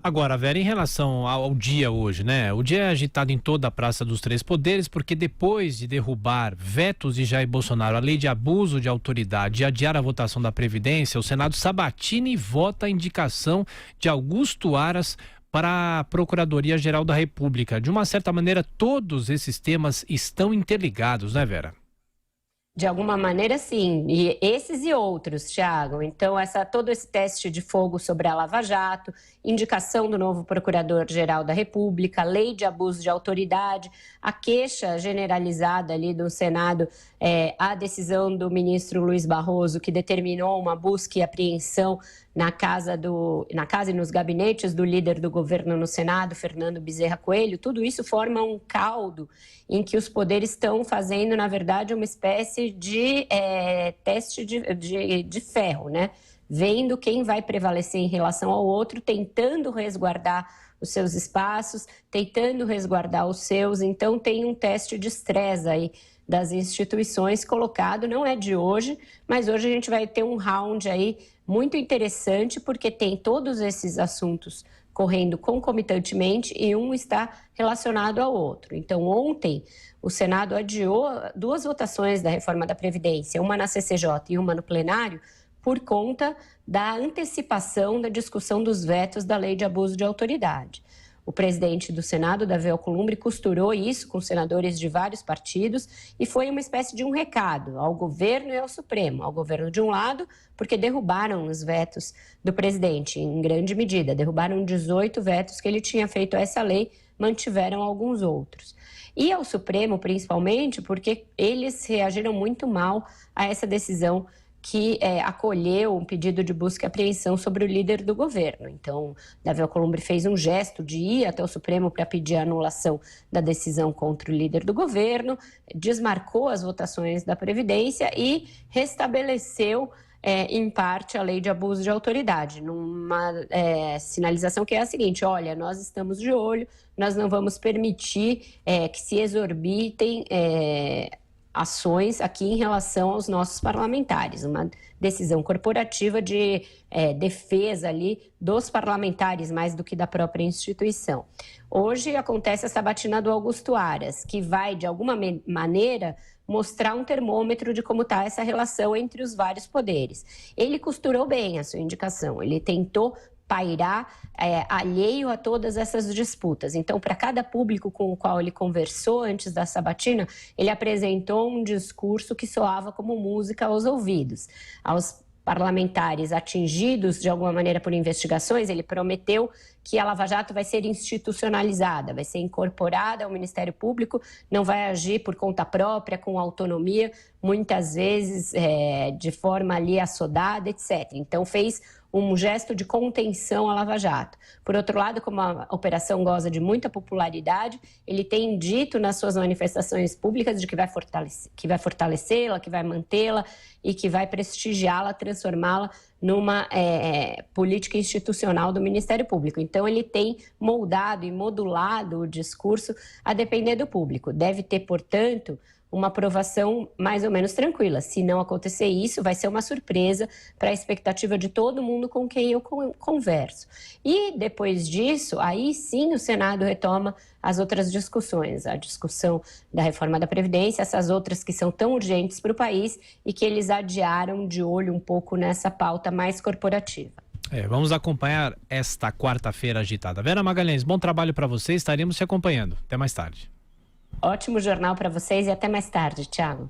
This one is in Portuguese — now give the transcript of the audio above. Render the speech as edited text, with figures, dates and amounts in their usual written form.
Agora, Vera, em relação ao dia hoje, né? O dia é agitado em toda a Praça dos Três Poderes, porque depois de derrubar vetos de Jair Bolsonaro, a lei de abuso de autoridade e adiar a votação da Previdência, o Senado sabatina e vota a indicação de Augusto Aras para a Procuradoria-Geral da República. De uma certa maneira, todos esses temas estão interligados, né, Vera? De alguma maneira, sim. E esses e outros, Thiago. Então, todo esse teste de fogo sobre a Lava Jato, indicação do novo Procurador-Geral da República, lei de abuso de autoridade, a queixa generalizada ali do Senado, a decisão do ministro Luiz Barroso, que determinou uma busca e apreensão na casa e nos gabinetes do líder do governo no Senado, Fernando Bezerra Coelho. Tudo isso forma um caldo em que os poderes estão fazendo, na verdade, uma espécie de teste de ferro, né? Vendo quem vai prevalecer em relação ao outro, tentando resguardar os seus espaços, tentando resguardar os seus. Então, tem um teste de estresse aí das instituições colocado, não é de hoje, mas hoje a gente vai ter um round aí muito interessante, porque tem todos esses assuntos correndo concomitantemente e um está relacionado ao outro. Então, ontem, o Senado adiou 2 votações da reforma da Previdência, uma na CCJ e uma no plenário, por conta da antecipação da discussão dos vetos da lei de abuso de autoridade. O presidente do Senado, Davi Alcolumbre, costurou isso com senadores de vários partidos e foi uma espécie de um recado ao governo e ao Supremo. Ao governo de um lado, porque derrubaram os vetos do presidente, em grande medida. Derrubaram 18 vetos que ele tinha feito a essa lei, mantiveram alguns outros. E ao Supremo, principalmente, porque eles reagiram muito mal a essa decisão que acolheu um pedido de busca e apreensão sobre o líder do governo. Então, Davi Alcolumbre fez um gesto de ir até o Supremo para pedir a anulação da decisão contra o líder do governo, desmarcou as votações da Previdência e restabeleceu, em parte, a lei de abuso de autoridade, numa sinalização que é a seguinte: olha, nós estamos de olho, nós não vamos permitir que se exorbitem ações aqui em relação aos nossos parlamentares, uma decisão corporativa de defesa ali dos parlamentares, mais do que da própria instituição. Hoje acontece a sabatina do Augusto Aras, que vai, de alguma maneira, mostrar um termômetro de como está essa relação entre os vários poderes. Ele costurou bem a sua indicação, ele tentou pairar alheio a todas essas disputas. Então, para cada público com o qual ele conversou antes da sabatina, ele apresentou um discurso que soava como música aos ouvidos. Aos parlamentares atingidos de alguma maneira por investigações, ele prometeu que a Lava Jato vai ser institucionalizada, vai ser incorporada ao Ministério Público, não vai agir por conta própria, com autonomia, muitas vezes de forma ali assodada, etc. Então fez um gesto de contenção à Lava Jato. Por outro lado, como a operação goza de muita popularidade, ele tem dito nas suas manifestações públicas de que vai fortalecê-la, que vai mantê-la e que vai prestigiá-la, transformá-la numa política institucional do Ministério Público. Então, ele tem moldado e modulado o discurso a depender do público. Deve ter, portanto, uma aprovação mais ou menos tranquila. Se não acontecer isso, vai ser uma surpresa para a expectativa de todo mundo com quem eu converso. E depois disso, aí sim o Senado retoma as outras discussões, a discussão da reforma da Previdência, essas outras que são tão urgentes para o país e que eles adiaram de olho um pouco nessa pauta mais corporativa. Vamos acompanhar esta quarta-feira agitada. Vera Magalhães, bom trabalho para você, estaremos te acompanhando. Até mais tarde. Ótimo jornal para vocês e até mais tarde, Thiago.